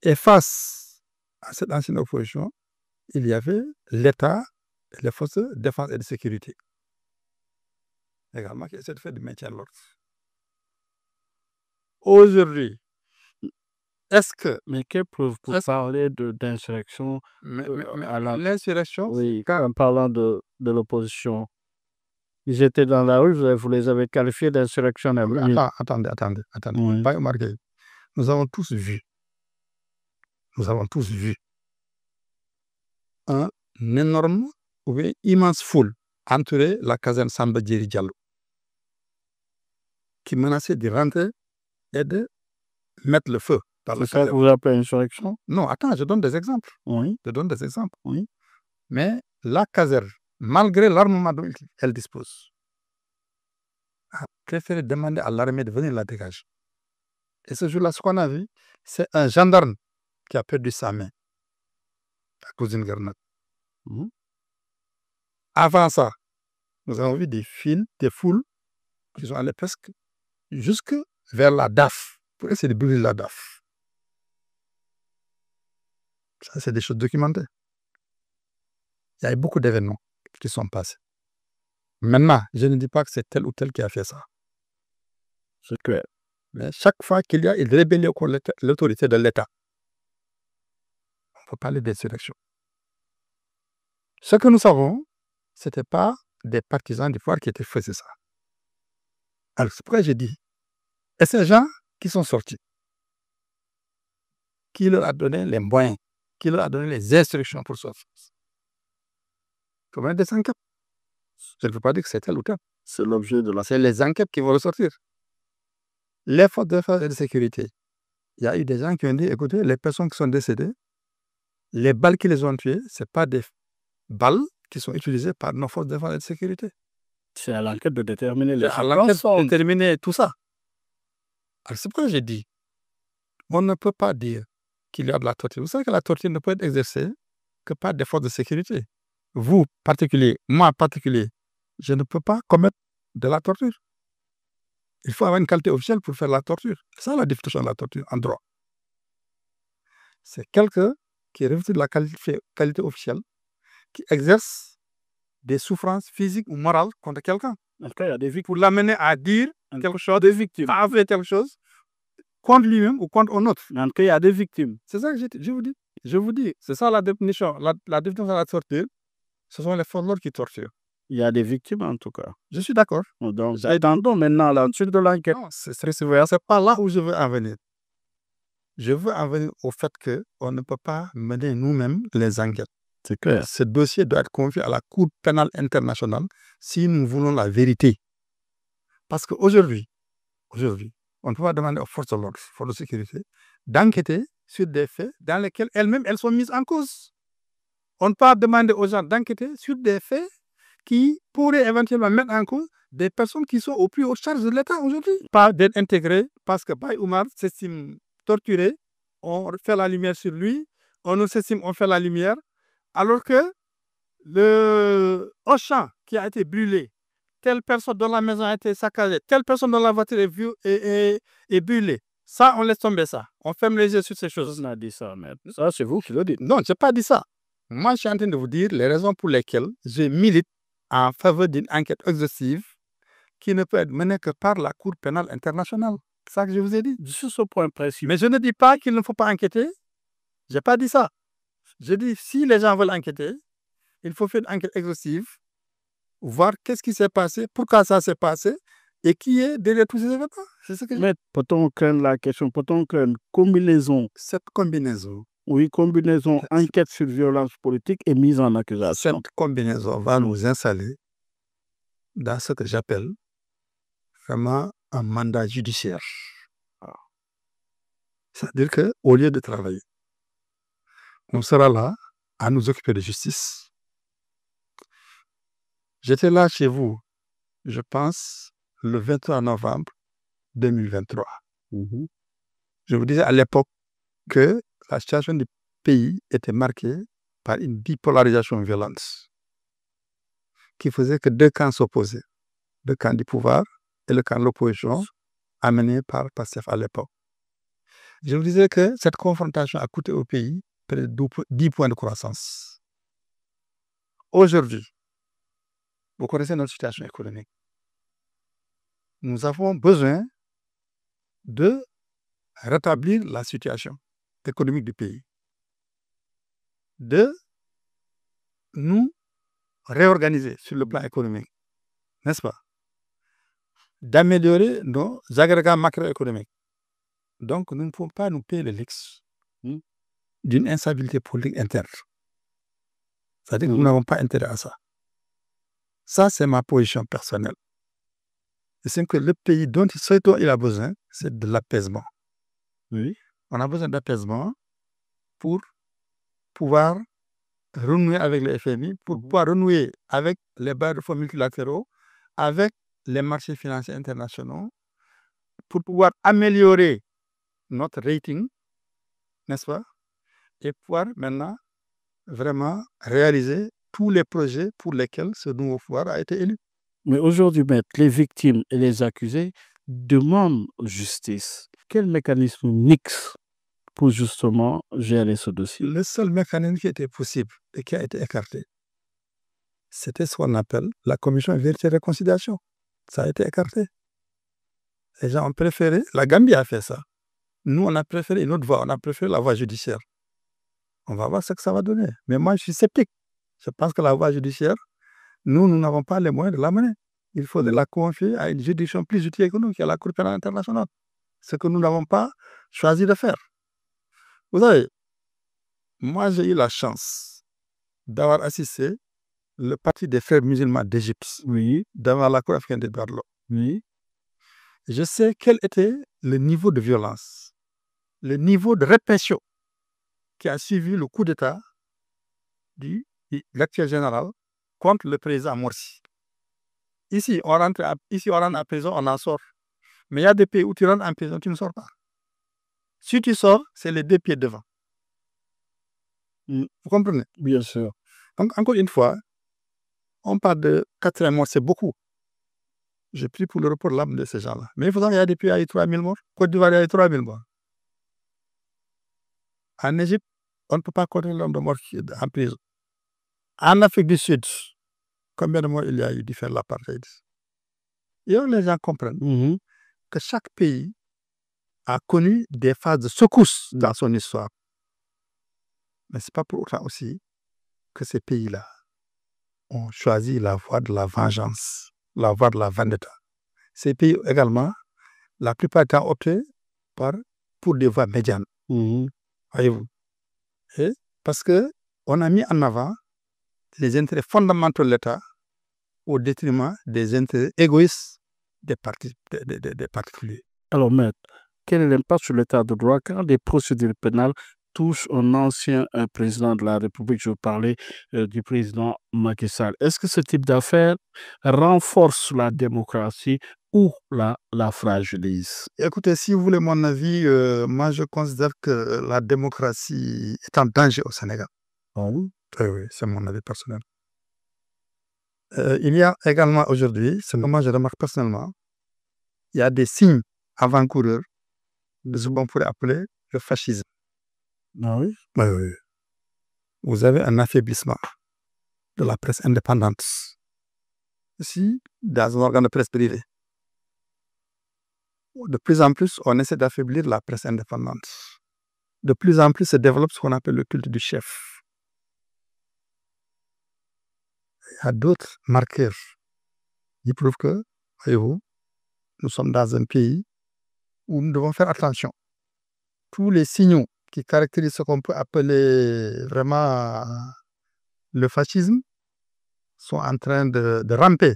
Et face à cette ancienne opposition, il y avait l'État et les forces de défense et de sécurité, également, qui essaient de faire du maintien de l'ordre. Aujourd'hui, est-ce que... Mais quelle preuve pour parler d'insurrection à la... L'insurrection, Oui, en parlant de l'opposition. Ils étaient dans la rue, vous les avez qualifiés d'insurrectionnaires. Attendez. Oui. Pas remarqué. Nous avons tous vu un énorme ou bien immense foule entourer la caserne Samba Diéry Diallo, qui menaçait de rentrer et de mettre le feu dans le C'est ça que vous appelez insurrection? Non, attends, je donne des exemples. Oui. Je donne des exemples. Oui. Mais la caserne, malgré l'armement dont elle dispose, a préféré demander à l'armée de venir la dégager. Et ce jour-là, ce qu'on a vu, c'est un gendarme qui a perdu sa main à cause d'une grenade. Avant ça, nous avons vu des foules qui sont allées presque jusque vers la DAF pour essayer de brûler la DAF. Ça, c'est des choses documentées. Il y a eu beaucoup d'événements qui sont passés. Maintenant, je ne dis pas que c'est tel ou tel qui a fait ça. C'est clair. Mais chaque fois qu'il y a une rébellion contre l'autorité de l'État, on peut parler d'insurrection. Ce que nous savons, ce n'était pas des partisans du pouvoir qui faisaient ça. Alors, c'est pourquoi j'ai dit, et ces gens qui sont sortis, qui leur a donné les moyens, qui leur a donné les instructions pour sortir, il faut mettre des enquêtes. Je ne veux pas dire que c'est tel ou tel. C'est l'objet de la... C'est les enquêtes qui vont ressortir. Les forces de défense et de sécurité. Il y a eu des gens qui ont dit, écoutez, les personnes qui sont décédées, les balles qui les ont tuées, ce n'est pas des balles qui sont utilisées par nos forces de défense et de sécurité. C'est à l'enquête de déterminer les à l'enquête de déterminer tout ça. Alors c'est pourquoi j'ai dit, on ne peut pas dire qu'il y a de la torture. Vous savez que la torture ne peut être exercée que par des forces de sécurité. Vous, particulier, moi, particulier, je ne peux pas commettre de la torture. Il faut avoir une qualité officielle pour faire la torture. C'est ça la définition de la torture en droit. C'est quelqu'un qui est revêtu de la qualité officielle, qui exerce des souffrances physiques ou morales contre quelqu'un. En tout cas, il y a des victimes. Pour l'amener à dire quelque chose, des victimes. à faire quelque chose contre lui-même ou contre un autre. En tout cas, il y a des victimes. C'est ça que je vous dis. Je vous dis, c'est ça la définition. La définition de la torture, ce sont les forces de l'ordre qui torturent. Il y a des victimes en tout cas. Je suis d'accord. Donc, attendons maintenant la suite de l'enquête. Non, c'est pas là où je veux en venir. Je veux en venir au fait qu'on ne peut pas mener nous-mêmes les enquêtes. C'est clair. Ce dossier doit être confié à la Cour pénale internationale si nous voulons la vérité. Parce qu'aujourd'hui, on ne peut pas demander aux forces de l'ordre, aux forces de sécurité, d'enquêter sur des faits dans lesquels elles-mêmes elles sont mises en cause. On ne peut pas demander aux gens d'enquêter sur des faits qui pourraient éventuellement mettre en cause des personnes qui sont aux plus hautes charges de l'État aujourd'hui. Pas d'être intégré parce que Baye Oumar s'estime torturé, on fait la lumière sur lui, on nous estime, on fait la lumière, alors que le Auchan qui a été brûlé, telle personne dont la maison a été saccagée, telle personne dont la voiture est brûlée, ça, on laisse tomber ça. On ferme les yeux sur ces choses. On a dit ça, maître. Ça, c'est vous qui le dites. Non, je n'ai pas dit ça. Moi, je suis en train de vous dire les raisons pour lesquelles je milite en faveur d'une enquête exhaustive qui ne peut être menée que par la Cour pénale internationale. C'est ça que je vous ai dit. Sur ce point précis. Mais je ne dis pas qu'il ne faut pas enquêter. Je n'ai pas dit ça. Je dis, si les gens veulent enquêter, il faut faire une enquête exhaustive, voir qu'est-ce qui s'est passé, pourquoi ça s'est passé, et qui est derrière tous ces événements. C'est ce que je dis. Mais peut-on craindre la question, peut-on craindre une combinaison, Cette combinaison, oui, combinaison enquête sur violence politique et mise en accusation. cette combinaison va nous installer dans ce que j'appelle vraiment un mandat judiciaire. C'est-à-dire qu'au lieu de travailler, on sera là à nous occuper de justice. J'étais là chez vous, je pense, le 23 novembre 2023. Je vous disais à l'époque que la situation du pays était marquée par une bipolarisation violente qui faisait que deux camps s'opposaient, le camp du pouvoir et le camp de l'opposition, amené par Pastef à l'époque. Je vous disais que cette confrontation a coûté au pays près de 10 points de croissance. Aujourd'hui, vous connaissez notre situation économique. Nous avons besoin de rétablir la situation économique du pays, de nous réorganiser sur le plan économique, n'est-ce pas? D'améliorer nos agrégats macroéconomiques. Donc, nous ne pouvons pas nous payer le luxe d'une instabilité politique interne. C'est-à-dire que nous n'avons pas intérêt à ça. Ça, c'est ma position personnelle. Et c'est que le pays dont il a besoin, c'est de l'apaisement. Oui. On a besoin d'apaisement pour pouvoir renouer avec le FMI, pour pouvoir renouer avec les bailleurs de fonds multilatéraux, avec les marchés financiers internationaux, pour pouvoir améliorer notre rating, n'est-ce pas? Et pouvoir maintenant vraiment réaliser tous les projets pour lesquels ce nouveau pouvoir a été élu. Mais aujourd'hui, maître, les victimes et les accusés demandent justice. Quel mécanisme mixte pour justement gérer ce dossier? Le seul mécanisme qui était possible et qui a été écarté, c'était ce qu'on appelle la commission vérité et réconciliation. Ça a été écarté. Les gens ont préféré, la Gambie a fait ça. Nous, on a préféré une autre voie, on a préféré la voie judiciaire. On va voir ce que ça va donner. Mais moi, je suis sceptique. Je pense que la voie judiciaire, nous n'avons pas les moyens de la mener. Il faut la confier à une juridiction plus utile que nous, qui est la Cour pénale internationale. Ce que nous n'avons pas choisi de faire. Vous savez, moi, j'ai eu la chance d'avoir assisté le parti des frères musulmans d'Égypte, Oui, devant la Cour africaine des droits de l'homme. oui. Je sais quel était le niveau de violence, le niveau de répression qui a suivi le coup d'État de l'actuel général contre le président Morsi. Ici, on rentre en prison, on en sort. Mais il y a des pays où tu rentres en prison, tu ne sors pas. Si tu sors, c'est les deux pieds devant. Vous comprenez? Bien sûr. Donc, encore une fois, on parle de 80 morts, c'est beaucoup. Je prie pour le report de l'âme de ces gens-là. Mais il faut savoir qu'il y a des pays où il y a eu 3000 morts. Côte d'Ivoire, il y a eu 3000 morts. En Égypte, on ne peut pas compter le nombre de morts en prison. En Afrique du Sud, combien de morts il y a eu du fait de l'apartheid? Et donc, les gens comprennent que chaque pays a connu des phases de secousse dans son histoire. Mais ce n'est pas pour autant aussi que ces pays-là ont choisi la voie de la vengeance, la voie de la vendetta. Ces pays également, la plupart du temps, opté pour des voies médianes. Voyez-vous? Et parce qu'on a mis en avant les intérêts fondamentaux de l'État au détriment des intérêts égoïstes des particuliers. Alors, maître, quel est l'impact sur l'état de droit quand des procédures pénales touche un ancien président de la République. Je parlais du président Macky Sall. Est-ce que ce type d'affaires renforce la démocratie ou la fragilise? Écoutez, si vous voulez mon avis, moi je considère que la démocratie est en danger au Sénégal. Oui. Oui, c'est mon avis personnel. Il y a également aujourd'hui, c'est que moi je remarque personnellement, il y a des signes avant-coureurs de ce qu'on pourrait appeler le fascisme. Ah oui? Oui, oui. Vous avez un affaiblissement de la presse indépendante ici, dans un organe de presse privé. De plus en plus, on essaie d'affaiblir la presse indépendante. De plus en plus se développe ce qu'on appelle le culte du chef. Il y a d'autres marqueurs qui prouvent que, voyez-vous, nous sommes dans un pays où nous devons faire attention. Tous les signaux qui caractérisent ce qu'on peut appeler vraiment le fascisme sont en train de ramper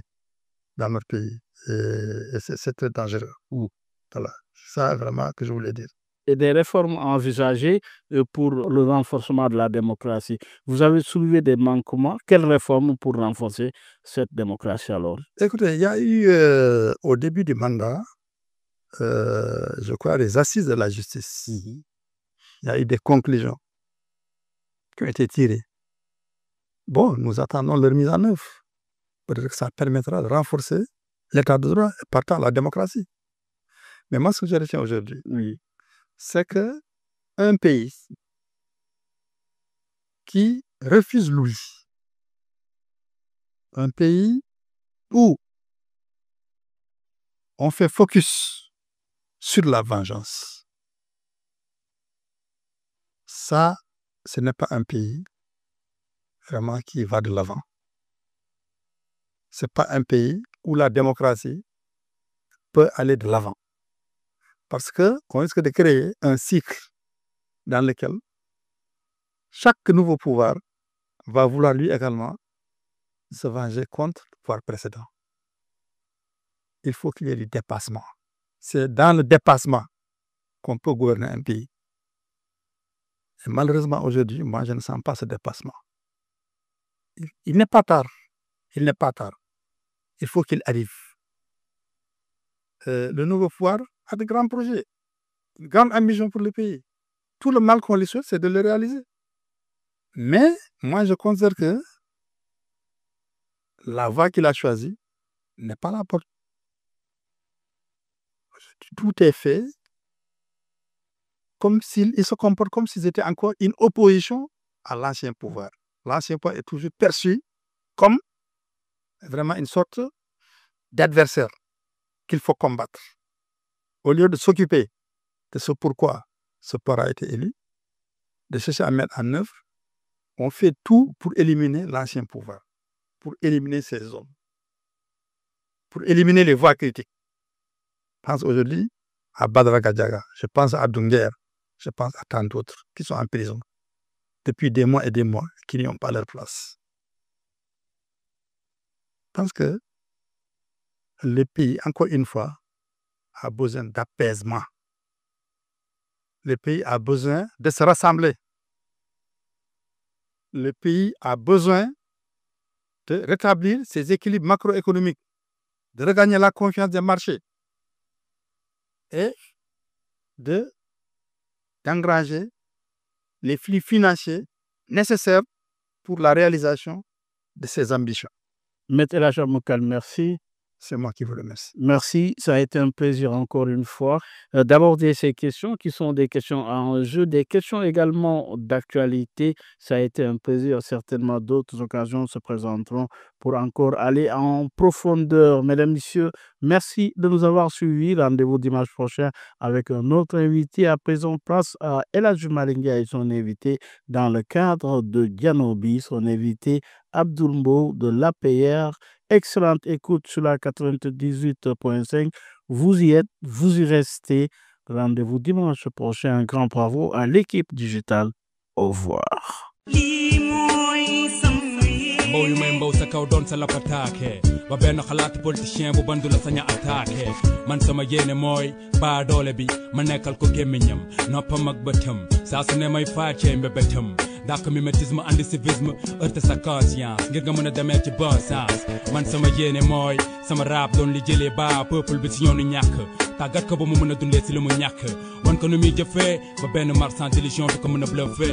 dans notre pays. Et c'est très dangereux. Voilà, c'est ça vraiment que je voulais dire. Et des réformes envisagées pour le renforcement de la démocratie. Vous avez soulevé des manquements. Quelles réformes pour renforcer cette démocratie alors? Écoutez, il y a eu au début du mandat, je crois, les assises de la justice. Il y a eu des conclusions qui ont été tirées. Bon, nous attendons leur mise en œuvre. Peut-être que ça permettra de renforcer l'état de droit et partant la démocratie. Mais moi, ce que je retiens aujourd'hui, c'est qu'un pays qui refuse l'oubli, un pays où on fait focus sur la vengeance, ça, ce n'est pas un pays vraiment qui va de l'avant. Ce n'est pas un pays où la démocratie peut aller de l'avant. Parce qu'on risque de créer un cycle dans lequel chaque nouveau pouvoir va vouloir lui également se venger contre le pouvoir précédent. Il faut qu'il y ait du dépassement. C'est dans le dépassement qu'on peut gouverner un pays. Et malheureusement aujourd'hui, moi je ne sens pas ce dépassement. Il n'est pas tard. Il n'est pas tard. Il faut qu'il arrive. Le nouveau pouvoir a de grands projets, de grandes ambitions pour le pays. Tout le mal qu'on lui souhaite, c'est de le réaliser. Mais moi, je considère que la voie qu'il a choisie n'est pas la bonne. Tout est fait comme s'il se comporte comme s'ils étaient encore une opposition à l'ancien pouvoir. L'ancien pouvoir est toujours perçu comme vraiment une sorte d'adversaire qu'il faut combattre. Au lieu de s'occuper de ce pourquoi ce pouvoir a été élu, de chercher à mettre en œuvre, on fait tout pour éliminer l'ancien pouvoir, pour éliminer ces hommes, pour éliminer les voix critiques. Je pense aujourd'hui à Badara Gadjaga, je pense à Abdou Nguer, je pense à tant d'autres qui sont en prison depuis des mois et des mois, qui n'y ont pas leur place. Je pense que le pays, encore une fois, a besoin d'apaisement. Le pays a besoin de se rassembler. Le pays a besoin de rétablir ses équilibres macroéconomiques, de regagner la confiance des marchés et d'engranger les flux financiers nécessaires pour la réalisation de ses ambitions. Maître El Hadji Moukal, merci. C'est moi qui vous remercie. Merci, ça a été un plaisir encore une fois d'aborder ces questions qui sont des questions à enjeu, des questions également d'actualité. Ça a été un plaisir, certainement d'autres occasions se présenteront pour encore aller en profondeur. Mesdames, Messieurs, merci de nous avoir suivis. Rendez-vous dimanche prochain avec un autre invité. À présent, place à El Hadji Malick Ndiaye et son invité dans le cadre de Dianobi, son invité Abdoul Mbow de l'APR. Excellente écoute sur la 98.5. Vous y êtes, vous y restez. Rendez-vous dimanche prochain. Un grand bravo à l'équipe digitale. Au revoir. Mbow yu may mbow sa kaw doon sa lapataake ba benn xalaat politicien bu bandu la saña attaqué man sama yéene mooy baa doole bi ma nekkal ko gémmiñam noppam ak bëtam saa su ne may faccee mbébétam dàq mimétisme andi civisme heurte sa conscience ngir nga mën a demee ci bon sens man sama yéene mooy sama rap doon li jëlee ba peuple bi si yoonu ñàkk tàggat ko ba mu mën a dundee si li mu ñàkk wan ko nu muy jëfee ba benn marchand d'illusion du ko mën a bluffé